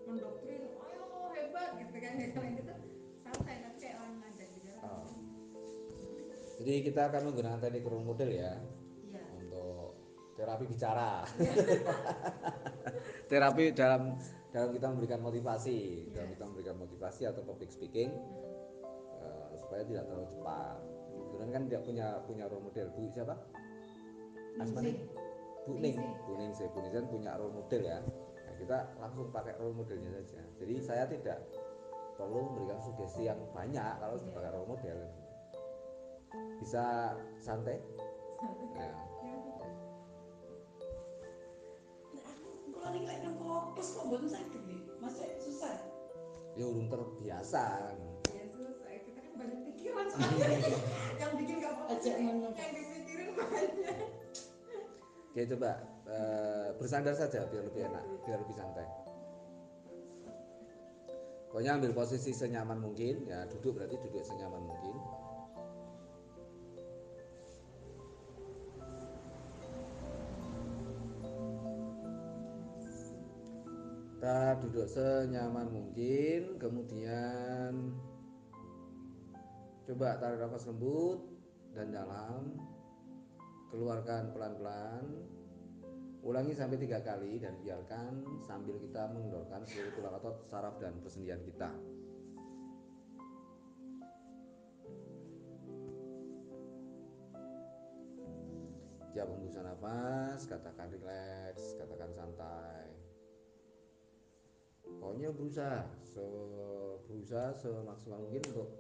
mendoktrin, ayo hebat gitu kan. Kalau gitu santai, tapi kayak orang ngajak juga. Oh. Jadi kita akan menggunakan teknik role model ya Iya. untuk terapi bicara. Iya. Terapi dalam dalam kita memberikan motivasi, dalam Iya. kita memberikan motivasi atau public speaking, supaya tidak terlalu cepat. Kebetulan kan dia punya punya role model, Bu siapa? Asmani? Ningsih. Bu Ning, Ningsih. Bu Ning, Bu Ning punya role model ya. Nah, kita langsung pakai role modelnya saja. Jadi saya tidak perlu memberikan sugesti yang banyak kalau sudah Iya. pakai role model. Bisa santai. Ya. Aku kalau nih lagi fokus kok buat sakit nih, masih susah. Ya urung terbiasa. Ya susah, kita kan banyak pikiran soalnya. Yang bikin gak fokus yang dipikirin banyak. Oke, coba bersandar saja biar lebih enak, biar lebih santai. Pokoknya ambil posisi senyaman mungkin, ya duduk berarti duduk senyaman mungkin. Kita duduk senyaman mungkin, kemudian coba tarik nafas lembut dan dalam, keluarkan pelan-pelan. Ulangi sampai 3 kali dan biarkan sambil kita mengendorkan seluruh tulang otot, saraf dan persendian kita. Tiap hembusan nafas, katakan rileks, katakan santai. Pokoknya berusaha semaksimal mungkin untuk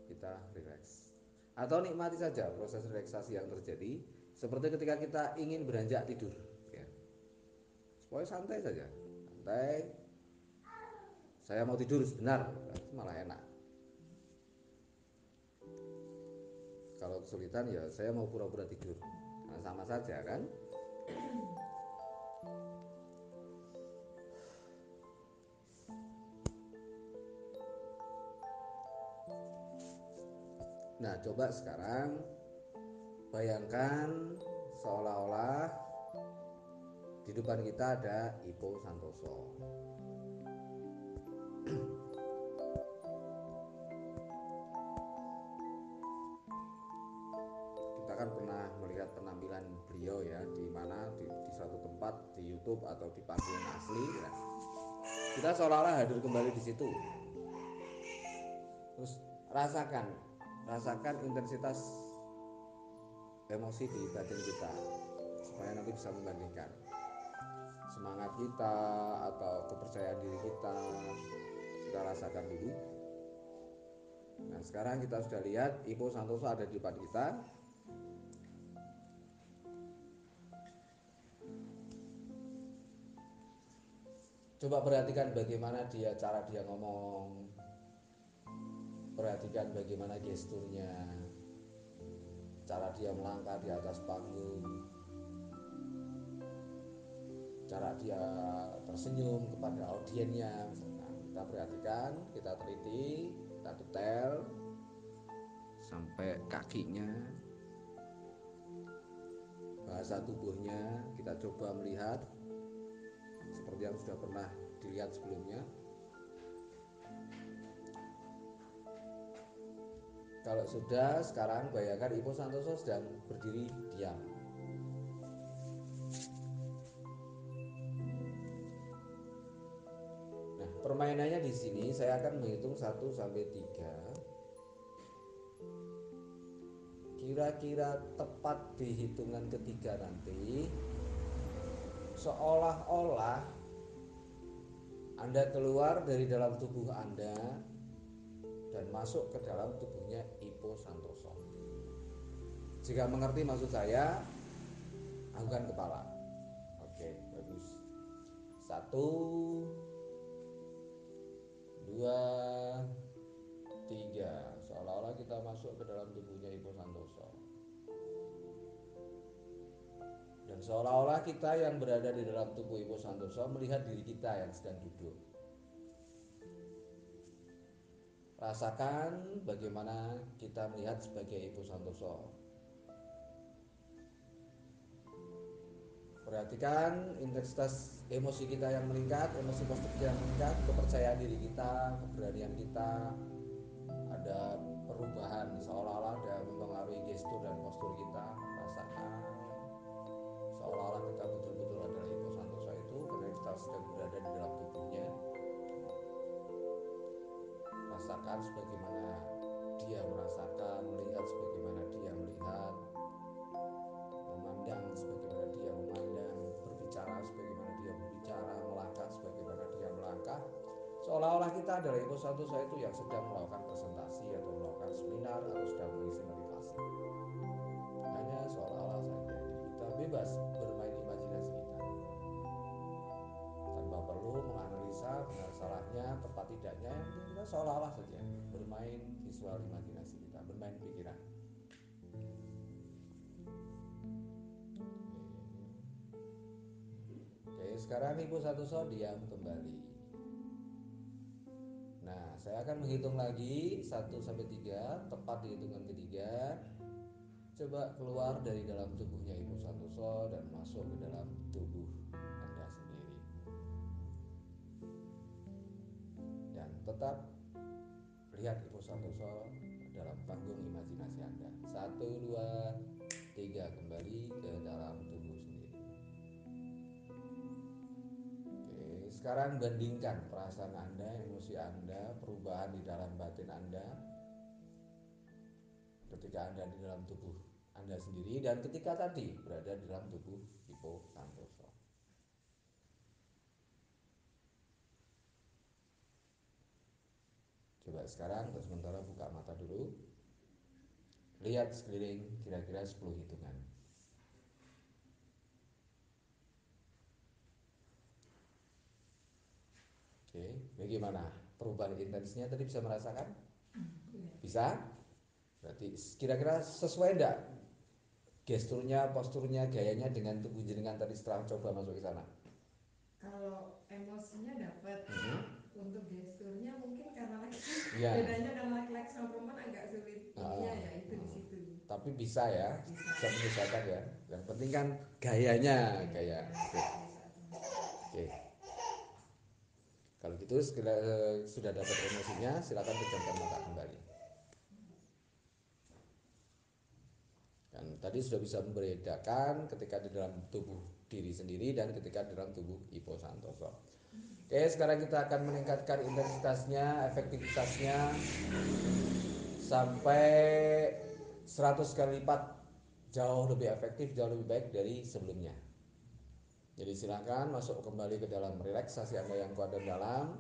kita rileks. Atau nikmati saja proses relaksasi yang terjadi, seperti ketika kita ingin beranjak tidur. Ya. Supaya santai saja, santai. Saya mau tidur sebentar, malah enak. Kalau kesulitan ya saya mau pura-pura tidur, nah, sama saja kan. Nah coba sekarang bayangkan seolah-olah di depan kita ada Ipo Santoso. Kita kan pernah melihat penampilan beliau ya, di mana di suatu tempat di YouTube atau di panggung asli ya. Kita seolah-olah hadir kembali di situ. Terus rasakan intensitas emosi di batin kita, supaya nanti bisa membandingkan semangat kita atau kepercayaan diri kita. Kita rasakan dulu. Nah sekarang kita sudah lihat Ipo Santoso ada di depan kita. Coba perhatikan bagaimana cara dia ngomong, perhatikan bagaimana gesturnya, cara dia melangkah di atas panggung, cara dia tersenyum kepada audiennya. Nah, kita perhatikan, kita teliti, kita detail sampai kakinya, bahasa tubuhnya kita coba melihat seperti yang sudah pernah dilihat sebelumnya. Kalau sudah, sekarang bayangkan Ipo Santoso sedang berdiri diam. Nah, permainannya di sini saya akan menghitung 1 sampai 3. Kira-kira tepat di hitungan ketiga nanti, seolah-olah Anda keluar dari dalam tubuh Anda dan masuk ke dalam tubuhnya Ipo Santoso. Jika mengerti maksud saya, anggukan kepala. Oke, bagus. 1, 2, 3. Seolah-olah kita masuk ke dalam tubuhnya Ipo Santoso. Dan seolah-olah kita yang berada di dalam tubuh Ipo Santoso melihat diri kita yang sedang duduk. Rasakan bagaimana kita melihat sebagai Ipo Santoso. Perhatikan intensitas emosi kita yang meningkat, emosi positif kita yang meningkat, kepercayaan diri kita, keberanian kita, ada perubahan seolah-olah ada mempengaruhi gestur dan postur kita. Rasakan seolah-olah kita betul-betul adalah Ipo Santoso itu ketika kita sedang berada di dalam tubuhnya. Rasakan sebagaimana dia merasakan, melihat sebagaimana dia melihat, memandang sebagaimana dia memandang, berbicara sebagaimana dia berbicara, melangkah sebagaimana dia melangkah. Seolah-olah kita adalah Ipo Santoso itu yang sedang melakukan presentasi atau melakukan seminar atau sedang mengisi motivasi. Hanya seolah-olah saja. Jadi kita bebas bermain imajinasi kita tanpa perlu menganalisa benar salahnya, tepat tidaknya. Yang penting kita seolah-olah saja bermain visual imajinasi kita, bermain pikiran. Oke, sekarang Ibu Santoso diam kembali. Nah, saya akan menghitung lagi 1 sampai 3, tepat di hitungan ketiga. Coba keluar dari dalam tubuhnya Ibu Santoso dan masuk ke dalam tubuh Anda sendiri. Dan tetap lihat Ibu Santoso dalam panggung imajinasi Anda. 1, 2, 3, kembali ke dalam tubuh sendiri. Oke, sekarang bandingkan perasaan Anda, emosi Anda, perubahan di dalam batin Anda ketika Anda di dalam tubuh Anda sendiri dan ketika tadi berada di dalam tubuh Ipo Santoso. Coba sekarang untuk sementara buka mata dulu. Lihat sekeliling kira-kira 10 hitungan. Oke, bagaimana? Perubahan intensnya tadi bisa merasakan? Bisa? Berarti kira-kira sesuai enggak gesturnya, posturnya, gayanya dengan tubuh jenengan tadi setelah coba masuk ke sana? Kalau emosinya dapat, untuk gesturnya mungkin karena Ya. bedanya karena laki-laki sama perempuan agak sulit ininya ya itu di situ. Tapi bisa ya, bisa Bisa. menyesuaikan ya. Yang penting kan gayanya, gaya. Oke. Oke. Kalau gitu sudah dapat emosinya, silakan pejamkan mata kembali. Dan tadi sudah bisa membedakan ketika di dalam tubuh diri sendiri dan ketika di dalam tubuh Ipo Santoso. Oke, sekarang kita akan meningkatkan intensitasnya, efektivitasnya sampai 100 kali lipat, jauh lebih efektif, jauh lebih baik dari sebelumnya. Jadi silakan masuk kembali ke dalam relaksasi Anda yang kuat dan dalam.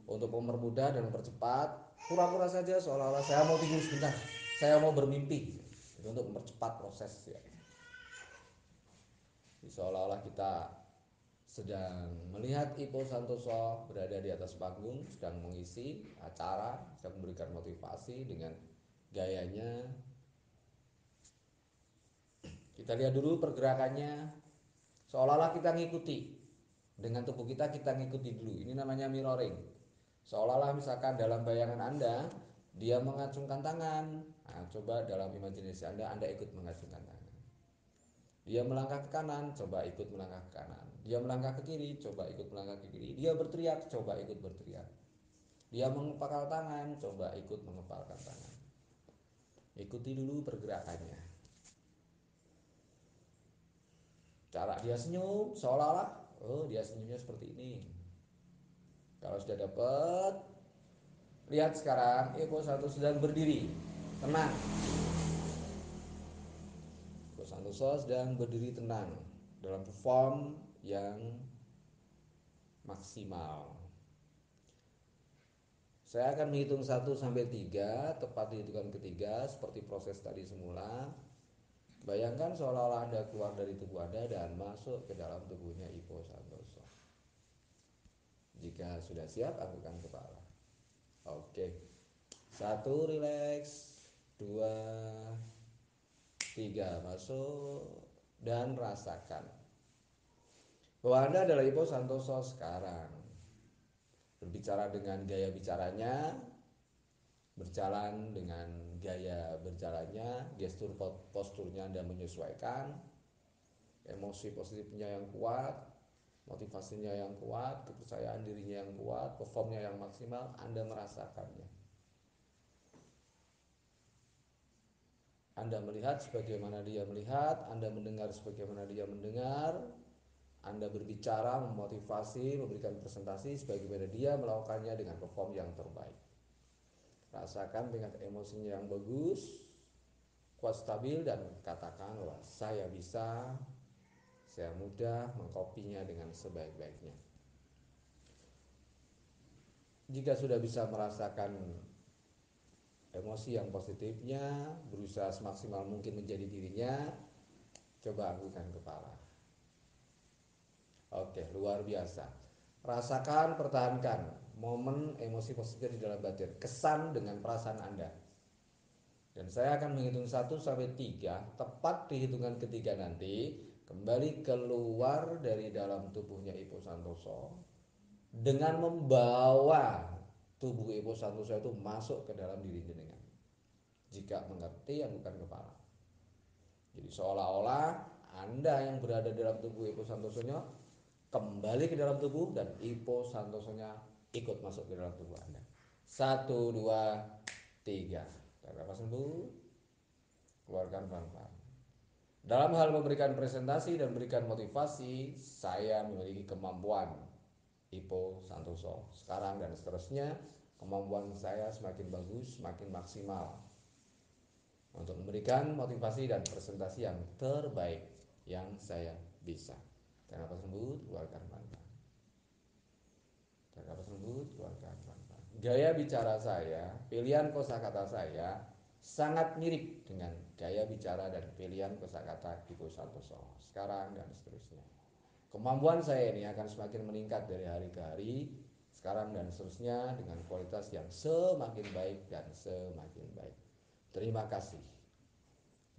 Untuk mempermudah dan mempercepat, pura-pura saja seolah-olah saya mau tidur sebentar, saya mau bermimpi. Itu untuk mempercepat proses ya. Seolah-olah kita sedang melihat Ipo Santoso berada di atas panggung, sedang mengisi acara, sedang memberikan motivasi dengan gayanya. Kita lihat dulu pergerakannya, seolah-olah kita ngikuti dengan tubuh kita, kita ngikuti dulu. Ini namanya mirroring. Seolah-olah misalkan dalam bayangan Anda dia mengacungkan tangan. Nah, coba dalam imajinasi Anda ikut mengacungkan tangan. Dia melangkah ke kanan, coba ikut melangkah ke kanan. Dia melangkah ke kiri, coba ikut melangkah ke kiri. Dia berteriak, coba ikut berteriak. Dia mengepalkan tangan, coba ikut mengepalkan tangan. Ikuti dulu pergerakannya. Cara dia senyum, seolah-olah dia senyumnya seperti ini. Kalau sudah dapat, lihat sekarang Ipo Santoso sedang berdiri, tenang. Ipo Santoso sedang berdiri tenang dalam form yang maksimal. Saya akan menghitung 1 sampai 3, tepat di hitungan ketiga seperti proses tadi semula. Bayangkan seolah-olah Anda keluar dari tubuh Anda dan masuk ke dalam tubuhnya Ipo Santoso. Jika sudah siap, anggukan kepala. Oke. 1, rileks. 2, 3, masuk dan rasakan bahwa Anda adalah Ipo Santoso sekarang. Berbicara dengan gaya bicaranya, berjalan dengan gaya berjalannya, gestur posturnya Anda menyesuaikan. emosi positifnya yang kuat, motivasinya yang kuat, kepercayaan dirinya yang kuat, performnya yang maksimal, Anda merasakannya. Anda melihat sebagaimana dia melihat, Anda mendengar sebagaimana dia mendengar, Anda berbicara, memotivasi, memberikan presentasi sebagaimana dia melakukannya dengan perform yang terbaik. Rasakan tingkat emosinya yang bagus, kuat, stabil, dan katakan bahwa saya bisa, saya mudah mengkopinya dengan sebaik-baiknya. Jika sudah bisa merasakan emosi yang positifnya, berusaha semaksimal mungkin menjadi dirinya, coba anggukan kepala. Oke, luar biasa. Rasakan, pertahankan momen emosi positif di dalam batin, kesan dengan perasaan Anda. Dan saya akan menghitung 1-3, tepat di hitungan ketiga nanti, kembali keluar dari dalam tubuhnya Ibu Santoso, dengan membawa tubuh Ibu Santoso itu masuk ke dalam diri jenengan. Jika mengerti, anggukan kepala. Jadi seolah-olah Anda yang berada dalam tubuh Ibu Santosonya kembali ke dalam tubuh dan Ipo Santosonya ikut masuk ke dalam tubuh Anda. 1, 2, 3. Tarik nafas dulu, keluarkan pelan-pelan. Dalam hal memberikan presentasi dan memberikan motivasi, saya memiliki kemampuan Ipo Santoso. Sekarang dan seterusnya, kemampuan saya semakin bagus, semakin maksimal untuk memberikan motivasi dan presentasi yang terbaik yang saya bisa. Tarik nafas lembut, keluarkan pelan-pelan. Tarik nafas lembut, keluarkan pelan-pelan. Gaya bicara saya, pilihan kosakata saya sangat mirip dengan gaya bicara dan pilihan kosakata Ibu Santoso sekarang dan seterusnya. Kemampuan saya ini akan semakin meningkat dari hari ke hari, sekarang dan seterusnya, dengan kualitas yang semakin baik dan semakin baik. Terima kasih.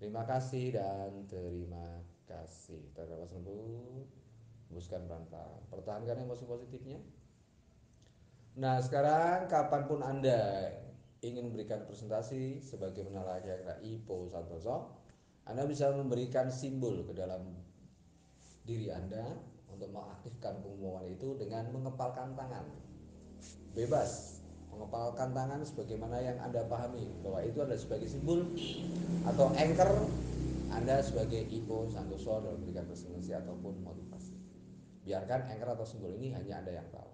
Terima kasih dan terima kasih. Tarik nafas lembut, hembuskan pelan-pelan. Pertahankan emosi positifnya. Nah, sekarang kapanpun Anda ingin memberikan presentasi sebagaimana layaknya Ipo Santoso, Anda bisa memberikan simbol ke dalam diri Anda untuk mengaktifkan kemampuan itu dengan mengepalkan tangan. Bebas mengepalkan tangan sebagaimana yang Anda pahami, bahwa itu adalah sebagai simbol atau anchor Anda sebagai Ipo Santoso dalam memberikan presentasi ataupun motivasi. Biarkan anchor atau simbol ini hanya Anda yang tahu.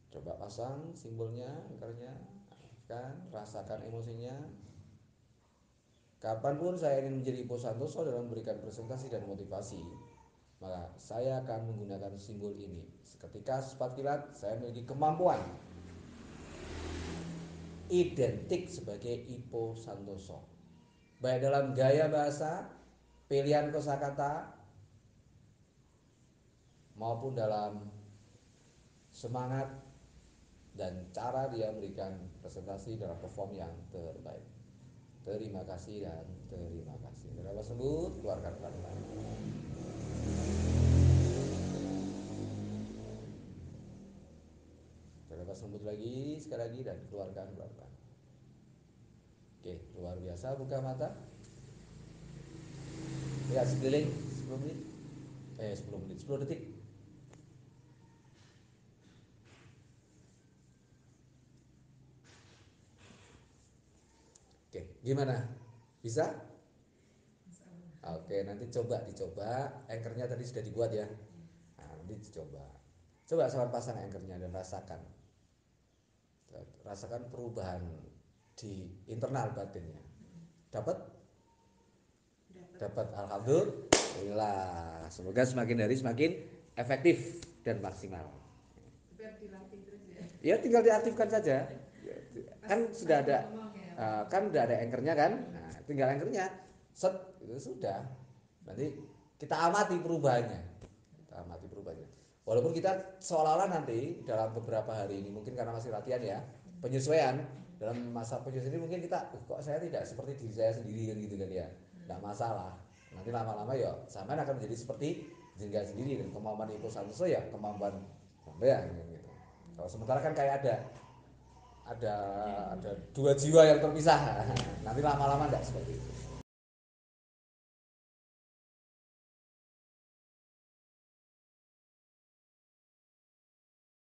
Coba pasang simbolnya, anchornya, kan, rasakan emosinya. Kapanpun saya ingin menjadi Ipo Santoso dalam memberikan presentasi dan motivasi, maka saya akan menggunakan simbol ini. Seketika secepat kilat saya memiliki kemampuan identik sebagai Ipo Santoso, baik dalam gaya bahasa, pilihan kosakata, maupun dalam semangat dan cara dia memberikan presentasi dalam perform yang terbaik. Terima kasih dan terima kasih. Berapa sebut, keluarkan pelan-pelan. Berapa sebut lagi, sekali lagi, dan keluarkan pelan-pelan. Oke, luar biasa. Buka mata. Lihat sekeliling 10 menit. 10 menit, 10 detik. Oke, gimana? Bisa? Oke, nanti dicoba. Anchornya tadi sudah dibuat ya. Nah, nanti dicoba. Coba sama pasang anchornya dan rasakan. Rasakan perubahan di internal batinnya. Dapat? Dapat. Alhamdulillah. Semoga semakin hari semakin efektif dan maksimal. Dilatih terus ya. Ya, tinggal diaktifkan saja. Kan sudah ada anchornya kan. Nah, tinggal anchornya set itu sudah. Nanti kita amati perubahannya. Walaupun kita seolah-olah nanti dalam beberapa hari ini, mungkin karena masih latihan ya, penyesuaian, dalam masa penyesuaian ini mungkin kita kok saya tidak seperti diri saya sendiri kan gitu kan ya. Tidak masalah. Nanti lama-lama ya sampean akan menjadi seperti diri saya sendiri, dan kemampuan Ipo Santoso ya kemampuan sampean gitu. Kalau sementara kan kayak ada dua jiwa yang terpisah. Nanti lama-lama tidak seperti itu.